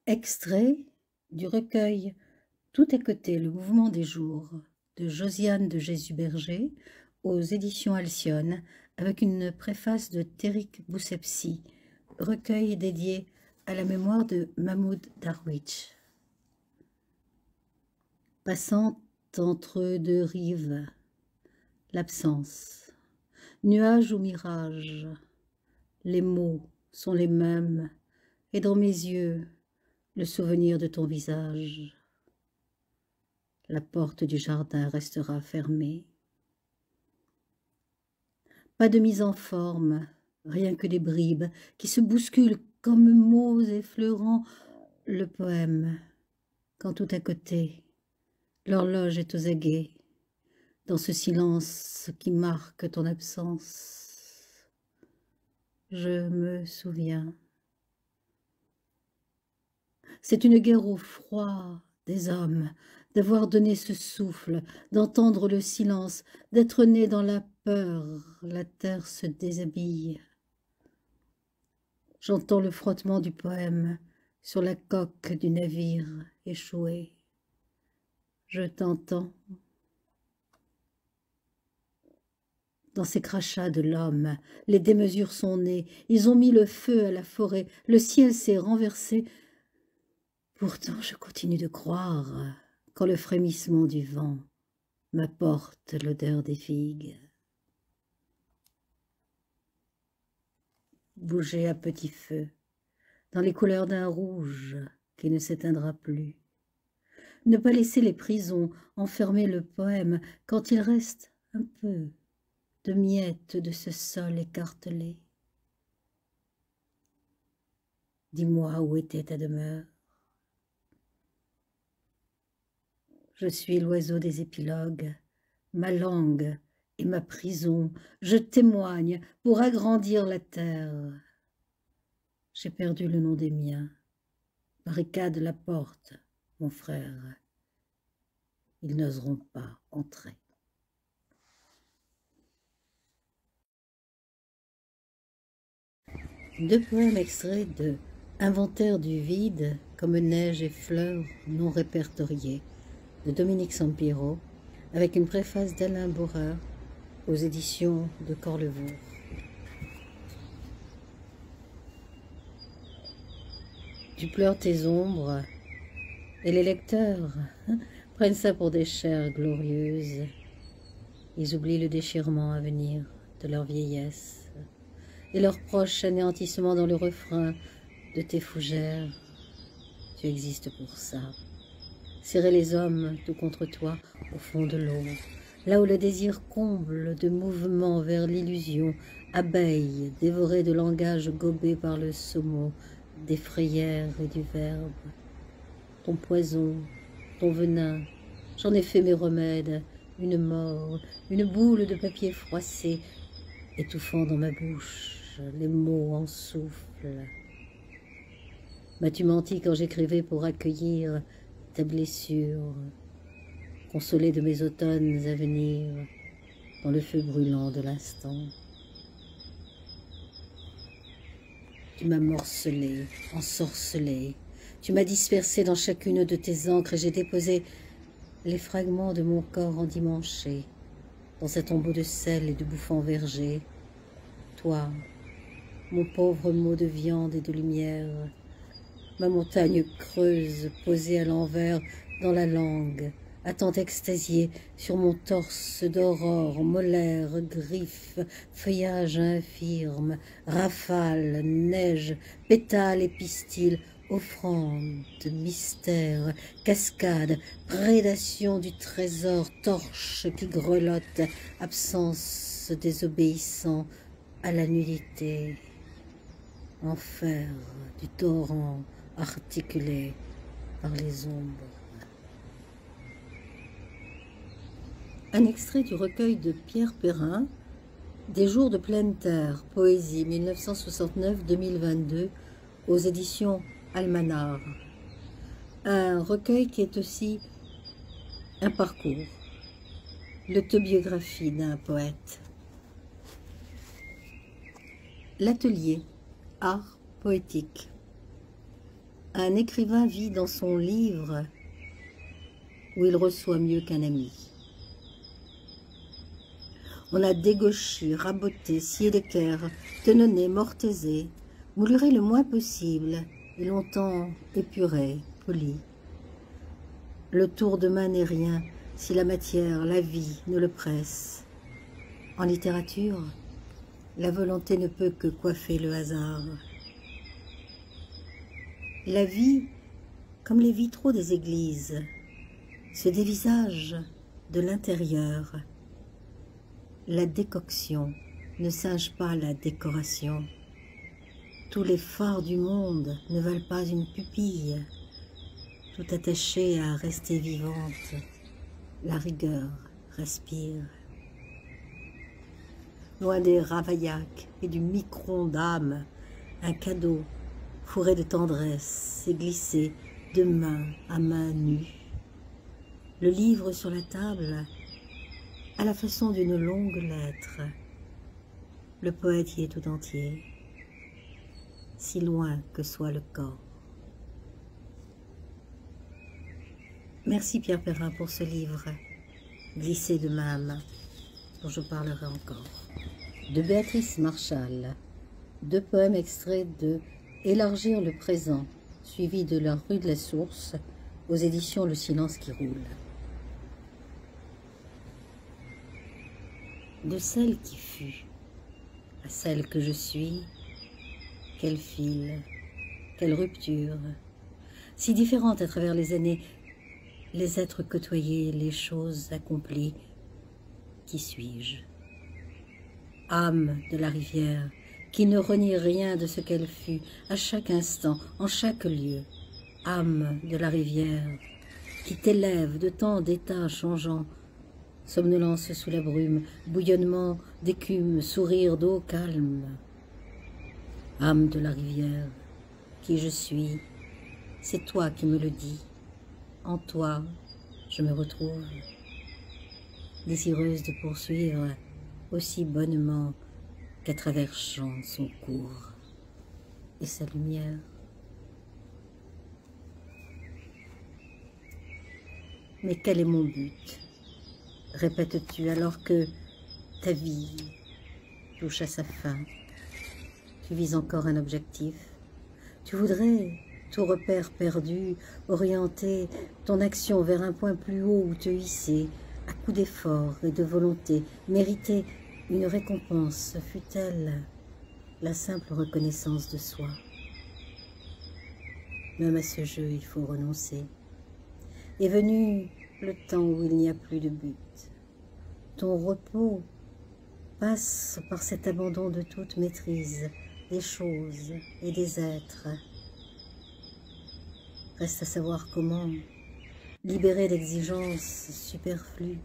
Extrait du recueil Tout à côté, le mouvement des jours de Josiane de Jésus-Berger aux éditions Alcyone, avec une préface de Tériq Boussepsi, recueil dédié à la mémoire de Mahmoud Darwich. Passant entre deux rives, l'absence, nuage ou mirage, les mots sont les mêmes, et dans mes yeux, le souvenir de ton visage. La porte du jardin restera fermée. Pas de mise en forme, rien que des bribes qui se bousculent comme mots effleurant le poème, quand tout à côté, l'horloge est aux aguets, dans ce silence qui marque ton absence. Je me souviens. C'est une guerre au froid des hommes, d'avoir donné ce souffle, d'entendre le silence, d'être né dans la peur, la terre se déshabille. J'entends le frottement du poème sur la coque du navire échoué. Je t'entends. Dans ces crachats de l'homme, les démesures sont nées, ils ont mis le feu à la forêt, le ciel s'est renversé. Pourtant, je continue de croire quand le frémissement du vent m'apporte l'odeur des figues. Bouger à petit feu, dans les couleurs d'un rouge qui ne s'éteindra plus. Ne pas laisser les prisons enfermer le poème quand il reste un peu de miettes de ce sol écartelé. Dis-moi où était ta demeure. Je suis l'oiseau des épilogues, ma langue et ma prison, je témoigne pour agrandir la terre. J'ai perdu le nom des miens. Barricade la porte, mon frère. Ils n'oseront pas entrer. Deux poèmes extraits de Inventaire du vide, comme neige et fleurs non répertoriées, de Dominique Sampiero, avec une préface d'Alain Boreur aux éditions de Corlevoux. Tu pleures tes ombres, et les lecteurs prennent ça pour des chairs glorieuses. Ils oublient le déchirement à venir de leur vieillesse et leur proche anéantissement dans le refrain de tes fougères. Tu existes pour ça. Serrer les hommes tout contre toi au fond de l'eau, là où le désir comble de mouvements vers l'illusion, abeille dévorée de langage gobé par le sommeau, des frayères et du verbe. Ton poison, ton venin, j'en ai fait mes remèdes, une mort, une boule de papier froissé, étouffant dans ma bouche les mots en souffle. M'as-tu menti quand j'écrivais pour accueillir ta blessure, consolée de mes automnes à venir, dans le feu brûlant de l'instant. Tu m'as morcelé, ensorcelé, tu m'as dispersé dans chacune de tes encres et j'ai déposé les fragments de mon corps endimanché dans cet tombeau de sel et de bouffant verger. Toi, mon pauvre mot de viande et de lumière, ma montagne creuse posée à l'envers dans la langue, attente extasiée sur mon torse d'aurore, molaire, griffes, feuillage infirme, rafale, neige, pétales et pistils, offrande, mystère, cascade, prédation du trésor, torche qui grelotte, absence désobéissant à la nudité, enfer du torrent articulé par les ombres. Un extrait du recueil de Pierre Perrin, Des jours de pleine terre, poésie 1969-2022, aux éditions Almanar. Un recueil qui est aussi un parcours, l'autobiographie d'un poète. L'atelier, art poétique. Un écrivain vit dans son livre où il reçoit mieux qu'un ami. On a dégauché, raboté, scié l'équerre, tenonné, mortaisé, mouluré le moins possible et longtemps épuré, poli. Le tour de main n'est rien si la matière, la vie ne le presse. En littérature, la volonté ne peut que coiffer le hasard. La vie, comme les vitraux des églises, se dévisage de l'intérieur. La décoction ne singe pas la décoration. Tous les phares du monde ne valent pas une pupille. Tout attaché à rester vivante, la rigueur respire. Loin des ravaillacs et du micron d'âme, un cadeau fourré de tendresse s'est glissé de main à main nue. Le livre sur la table, à la façon d'une longue lettre, le poète y est tout entier, si loin que soit le corps. Merci Pierre Perrin pour ce livre, glissé de main à main, dont je parlerai encore. De Béatrice Marchal, 2 poèmes extraits de Élargir le présent, suivi de La rue de la Source, aux éditions Le silence qui roule. De celle qui fut à celle que je suis, quel fil, quelle rupture, si différentes à travers les années, les êtres côtoyés, les choses accomplies, qui suis-je? Âme de la rivière, qui ne renie rien de ce qu'elle fut, à chaque instant, en chaque lieu. Âme de la rivière, qui t'élève de tant d'états changeants, somnolence sous la brume, bouillonnement d'écume, sourire d'eau calme. Âme de la rivière, qui je suis, c'est toi qui me le dis. En toi, je me retrouve, désireuse de poursuivre aussi bonnement qu'à travers champs son cours et sa lumière. Mais quel est mon but? Répètes-tu alors que ta vie touche à sa fin. Tu vises encore un objectif. Tu voudrais, tout repère perdu, orienter ton action vers un point plus haut où te hisser, à coups d'effort et de volonté, mériter une récompense, fût-elle la simple reconnaissance de soi. Même à ce jeu, il faut renoncer. Est venu le temps où il n'y a plus de but. Ton repos passe par cet abandon de toute maîtrise des choses et des êtres. Reste à savoir comment, libérer d'exigences superflues,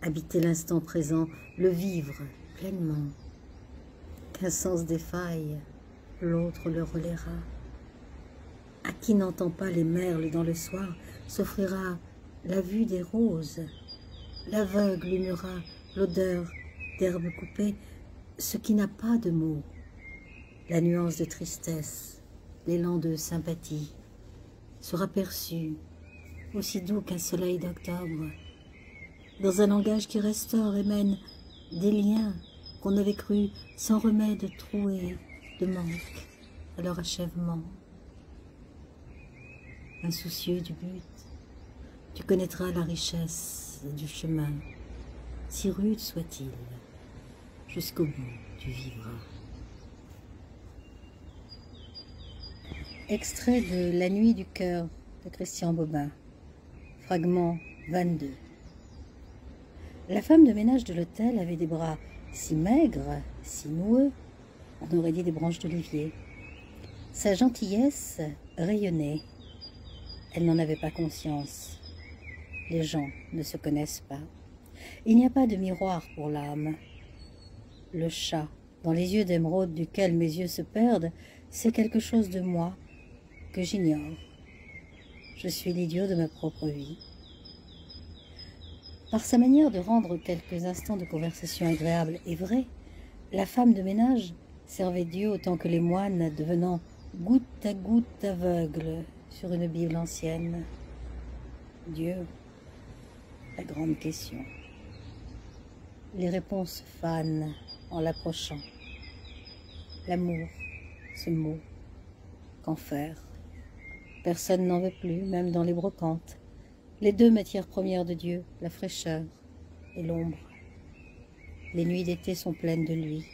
habiter l'instant présent, le vivre pleinement. Qu'un sens défaille, l'autre le relaiera. À qui n'entend pas les merles dans le soir s'offrira la vue des roses. L'aveugle humera l'odeur d'herbe coupée, ce qui n'a pas de mots. La nuance de tristesse, l'élan de sympathie sera perçu, aussi doux qu'un soleil d'octobre, dans un langage qui restaure et mène des liens qu'on avait cru sans remède troués de manque à leur achèvement. Insoucieux du but, tu connaîtras la richesse du chemin, si rude soit-il, jusqu'au bout tu vivras. Extrait de La nuit du cœur de Christian Bobin, fragment 22. La femme de ménage de l'hôtel avait des bras si maigres, si noueux, on aurait dit des branches d'olivier. Sa gentillesse rayonnait. Elle n'en avait pas conscience. Les gens ne se connaissent pas. Il n'y a pas de miroir pour l'âme. Le chat, dans les yeux d'émeraude duquel mes yeux se perdent, c'est quelque chose de moi que j'ignore. Je suis l'idiot de ma propre vie. Par sa manière de rendre quelques instants de conversation agréables et vrais, la femme de ménage servait Dieu autant que les moines, devenant goutte à goutte aveugle sur une Bible ancienne. Dieu, la grande question. Les réponses fanent en l'approchant. L'amour, ce mot, qu'en faire? Personne n'en veut plus, même dans les brocantes. Les deux matières premières de Dieu, la fraîcheur et l'ombre. Les nuits d'été sont pleines de lui.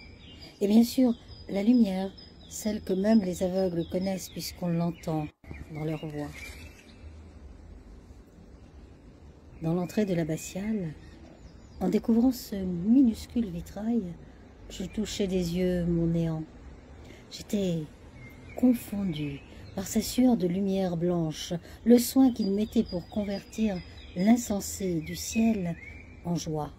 Et bien sûr, la lumière, celle que même les aveugles connaissent puisqu'on l'entend dans leur voix. Dans l'entrée de l'abbatiale, en découvrant ce minuscule vitrail, je touchais des yeux mon néant. J'étais confondue par sa sueur de lumière blanche, le soin qu'il mettait pour convertir l'insensé du ciel en joie.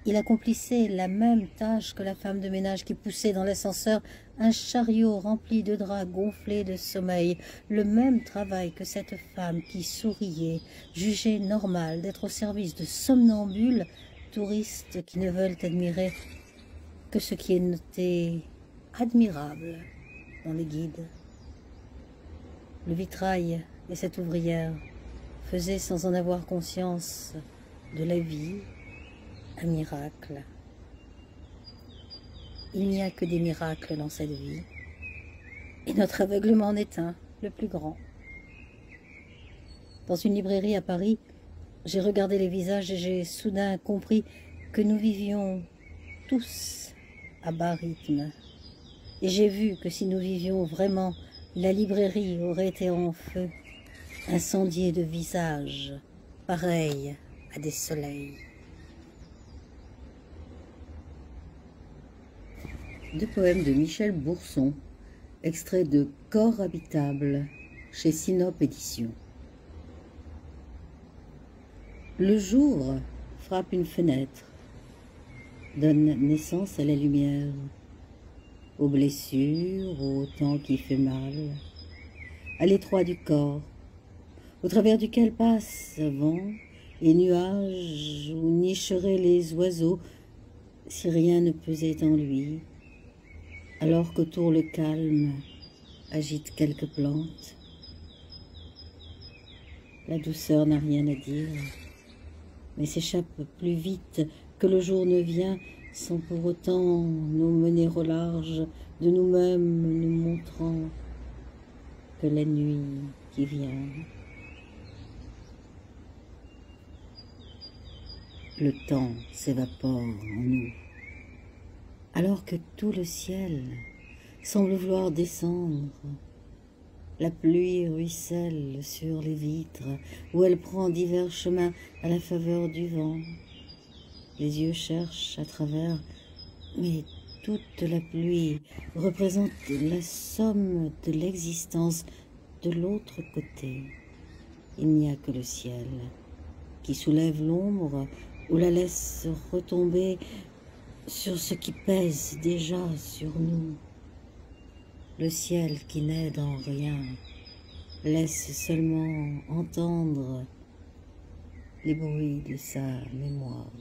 Il accomplissait la même tâche que la femme de ménage qui poussait dans l'ascenseur un chariot rempli de draps gonflés de sommeil, le même travail que cette femme qui souriait, jugeait normal d'être au service de somnambules, touristes qui ne veulent admirer que ce qui est noté admirable dans les guides. Le vitrail et cette ouvrière faisaient sans en avoir conscience de la vie un miracle. Il n'y a que des miracles dans cette vie, et notre aveuglement en est un, le plus grand. Dans une librairie à Paris, j'ai regardé les visages et j'ai soudain compris que nous vivions tous à bas rythme. Et j'ai vu que si nous vivions vraiment, la librairie aurait été en feu, incendiée de visages, pareils à des soleils. Deux poèmes de Michel Bourson, extraits de Corps habitable, chez Sinope Éditions. Le jour frappe une fenêtre, donne naissance à la lumière, aux blessures, au temps qui fait mal, à l'étroit du corps, au travers duquel passent vent et nuages où nicheraient les oiseaux si rien ne pesait en lui, alors qu'autour le calme agite quelques plantes. La douceur n'a rien à dire, mais s'échappe plus vite que le jour ne vient, sans pour autant nous mener au large de nous-mêmes, nous montrant que la nuit qui vient. Le temps s'évapore en nous, alors que tout le ciel semble vouloir descendre. La pluie ruisselle sur les vitres, où elle prend divers chemins à la faveur du vent. Les yeux cherchent à travers, mais toute la pluie représente la somme de l'existence de l'autre côté. Il n'y a que le ciel qui soulève l'ombre ou la laisse retomber sur ce qui pèse déjà sur nous. Le ciel qui n'aide en rien laisse seulement entendre les bruits de sa mémoire.